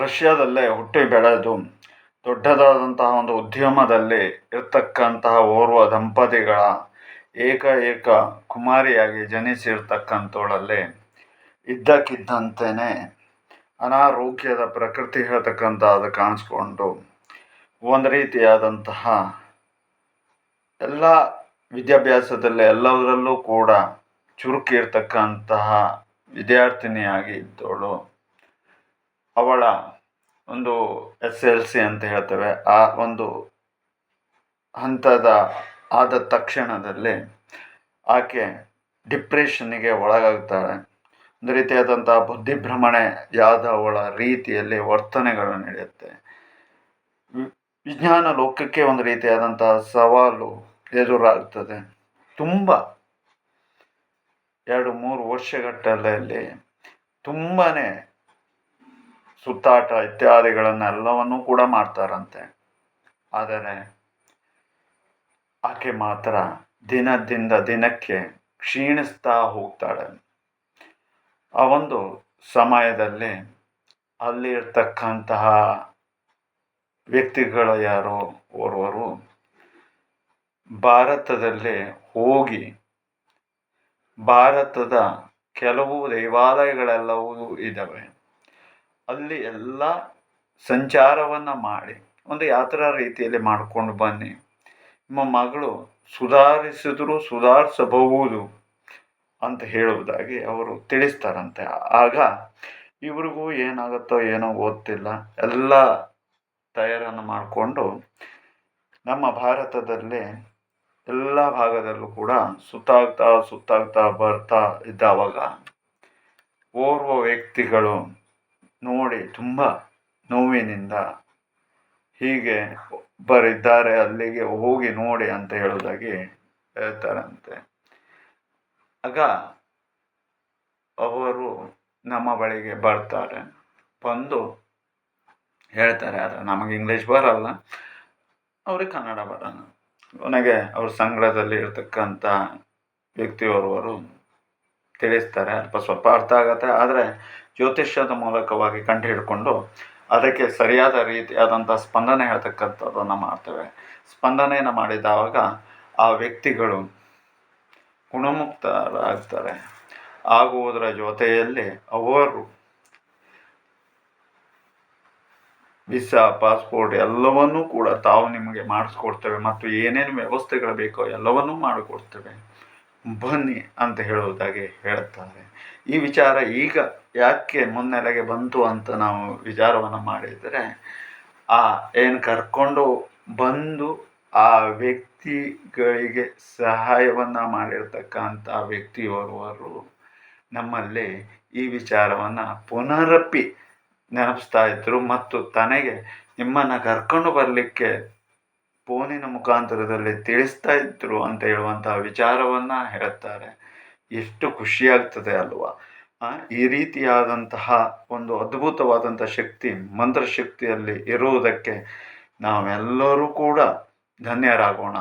ರಷ್ಯಾದಲ್ಲೇ ಹುಟ್ಟಿ ಬೆಳೆದು ದೊಡ್ಡದಾದಂತಹ ಒಂದು ಉದ್ಯಮದಲ್ಲಿ ಇರ್ತಕ್ಕಂತಹ ಓರ್ವ ದಂಪತಿಗಳ ಏಕ ಕುಮಾರಿಯಾಗಿ ಜನಿಸಿರ್ತಕ್ಕಂಥವಳಲ್ಲಿ ಇದ್ದಕ್ಕಿದ್ದಂತೆಯೇ ಅನಾರೋಗ್ಯದ ಪ್ರಕೃತಿ ಹೇಳ್ತಕ್ಕಂಥದ್ದು ಕಾಣಿಸ್ಕೊಂಡು ಒಂದು ರೀತಿಯಾದಂತಹ ಎಲ್ಲ ವಿದ್ಯಾಭ್ಯಾಸದಲ್ಲಿ ಎಲ್ಲದರಲ್ಲೂ ಕೂಡ ಚುರುಕಿ ಇರ್ತಕ್ಕಂತಹ ವಿದ್ಯಾರ್ಥಿನಿಯಾಗಿ ಇದ್ದವಳು. ಅವಳ ಒಂದು SLC ಅಂತ ಹೇಳ್ತೇವೆ, ಆ ಒಂದು ಹಂತದ ಆದ ತಕ್ಷಣದಲ್ಲಿ ಆಕೆ ಡಿಪ್ರೆಷನ್ನಿಗೆ ಒಳಗಾಗ್ತಾಳೆ. ಒಂದು ರೀತಿಯಾದಂತಹ ಬುದ್ಧಿಭ್ರಮಣೆಯಾದವಳ ರೀತಿಯಲ್ಲಿ ವರ್ತನೆಗಳು ನಡೆಯುತ್ತೆ. ವಿಜ್ಞಾನ ಲೋಕಕ್ಕೆ ಒಂದು ರೀತಿಯಾದಂತಹ ಸವಾಲು ಎದುರಾಗ್ತದೆ. ತುಂಬ 2-3 ವರ್ಷಗಟ್ಟಲೆಯಲ್ಲಿ ತುಂಬಾ ಸುತ್ತಾಟ ಇತ್ಯಾದಿಗಳನ್ನೆಲ್ಲವನ್ನೂ ಕೂಡ ಮಾಡ್ತಾರಂತೆ. ಆದರೆ ಆಕೆ ಮಾತ್ರ ದಿನದಿಂದ ದಿನಕ್ಕೆ ಕ್ಷೀಣಿಸ್ತಾ ಹೋಗ್ತಾಳೆ. ಆ ಒಂದು ಸಮಯದಲ್ಲಿ ಅಲ್ಲಿ ಇರ್ತಕ್ಕಂತಹ ವ್ಯಕ್ತಿಗಳು ಯಾರೋ ಓರ್ವರು ಭಾರತದಲ್ಲಿ ಹೋಗಿ ಭಾರತದ ಕೆಲವು ದೇವಾಲಯಗಳೆಲ್ಲವೂ ಇದ್ದಾವೆ, ಅಲ್ಲಿ ಎಲ್ಲ ಸಂಚಾರವನ್ನು ಮಾಡಿ ಒಂದು ಯಾತ್ರಾ ರೀತಿಯಲ್ಲಿ ಮಾಡಿಕೊಂಡು ಬನ್ನಿ, ನಿಮ್ಮ ಮಗಳು ಸುಧಾರಿಸಬಹುದು ಅಂತ ಹೇಳುವುದಾಗಿ ಅವರು ತಿಳಿಸ್ತಾರಂತೆ. ಆಗ ಇವ್ರಿಗೂ ಏನಾಗುತ್ತೋ ಏನೋ ಗೊತ್ತಿಲ್ಲ, ಎಲ್ಲ ತಯಾರನ್ನು ಮಾಡಿಕೊಂಡು ನಮ್ಮ ಭಾರತದಲ್ಲಿ ಎಲ್ಲ ಭಾಗದಲ್ಲೂ ಕೂಡ ಸುತ್ತಾಗ್ತಾ ಬರ್ತಾ ಇದ್ದಾವಾಗ ಓರ್ವ ವ್ಯಕ್ತಿಗಳು ನೋಡಿ ತುಂಬ ನೋವಿನಿಂದ ಹೀಗೆ ಒಬ್ಬರಿದ್ದಾರೆ, ಅಲ್ಲಿಗೆ ಹೋಗಿ ನೋಡಿ ಅಂತ ಹೇಳೋದಾಗಿ ಹೇಳ್ತಾರಂತೆ. ಆಗ ಅವರು ನಮ್ಮ ಬಳಿಗೆ ಬರ್ತಾರೆ, ಬಂದು ಹೇಳ್ತಾರೆ, ಆದರೆ ನಮಗೆ ಇಂಗ್ಲೀಷ್ ಬರಲ್ಲ, ಅವ್ರಿಗೆ ಕನ್ನಡ ಬರಲ್ಲ. ಕೊನೆಗೆ ಅವ್ರ ಸಂಘದಲ್ಲಿ ಇರ್ತಕ್ಕಂಥ ವ್ಯಕ್ತಿಯವರು ತಿಳಿಸ್ತಾರೆ, ಸ್ವಲ್ಪ ಅರ್ಥ ಆಗತ್ತೆ. ಆದರೆ ಜ್ಯೋತಿಷ್ಯದ ಮೂಲಕವಾಗಿ ಕಂಡು ಹಿಡ್ಕೊಂಡು ಅದಕ್ಕೆ ಸರಿಯಾದ ರೀತಿಯಾದಂಥ ಸ್ಪಂದನೆ ಹೇಳ್ತಕ್ಕಂಥದ್ದನ್ನು ಮಾಡ್ತೇವೆ. ಸ್ಪಂದನೆಯನ್ನು ಮಾಡಿದಾಗ ಆ ವ್ಯಕ್ತಿಗಳು ಗುಣಮುಕ್ತರಾಗ್ತಾರೆ. ಆಗುವುದರ ಜೊತೆಯಲ್ಲಿ ಅವರು ವೀಸಾ, ಪಾಸ್ಪೋರ್ಟ್ ಎಲ್ಲವನ್ನೂ ಕೂಡ ತಾವು ನಿಮಗೆ ಮಾಡಿಸ್ಕೊಡ್ತೇವೆ ಮತ್ತು ಏನೇನು ವ್ಯವಸ್ಥೆಗಳು ಬೇಕೋ ಎಲ್ಲವನ್ನೂ ಮಾಡಿಕೊಡ್ತೇವೆ, ಬನ್ನಿ ಅಂತ ಹೇಳುವುದಾಗಿ ಹೇಳ್ತಾರೆ. ಈ ವಿಚಾರ ಈಗ ಯಾಕೆ ಮುನ್ನೆಲೆಗೆ ಬಂತು ಅಂತ ನಾವು ವಿಚಾರವನ್ನು ಮಾಡಿದರೆ, ಏನು ಕರ್ಕೊಂಡು ಬಂದು ಆ ವ್ಯಕ್ತಿಗಳಿಗೆ ಸಹಾಯವನ್ನು ಮಾಡಿರ್ತಕ್ಕಂಥ ವ್ಯಕ್ತಿಯೋರ್ವರು ನಮ್ಮಲ್ಲಿ ಈ ವಿಚಾರವನ್ನು ಪುನರಪಿ ನೆನಪಿಸ್ತಾ ಇದ್ದರು ಮತ್ತು ತನಗೆ ನಿಮ್ಮನ್ನು ಕರ್ಕೊಂಡು ಬರಲಿಕ್ಕೆ ಫೋನಿನ ಮುಖಾಂತರದಲ್ಲಿ ತಿಳಿಸ್ತಾ ಇದ್ರು ಅಂತ ಹೇಳುವಂತಹ ವಿಚಾರವನ್ನು ಹೇಳ್ತಾರೆ. ಎಷ್ಟು ಖುಷಿಯಾಗ್ತದೆ ಅಲ್ವಾ? ಈ ರೀತಿಯಾದಂತಹ ಒಂದು ಅದ್ಭುತವಾದಂಥ ಶಕ್ತಿ, ಮಂತ್ರಶಕ್ತಿಯಲ್ಲಿ ಇರುವುದಕ್ಕೆ ನಾವೆಲ್ಲರೂ ಕೂಡ ಧನ್ಯರಾಗೋಣ.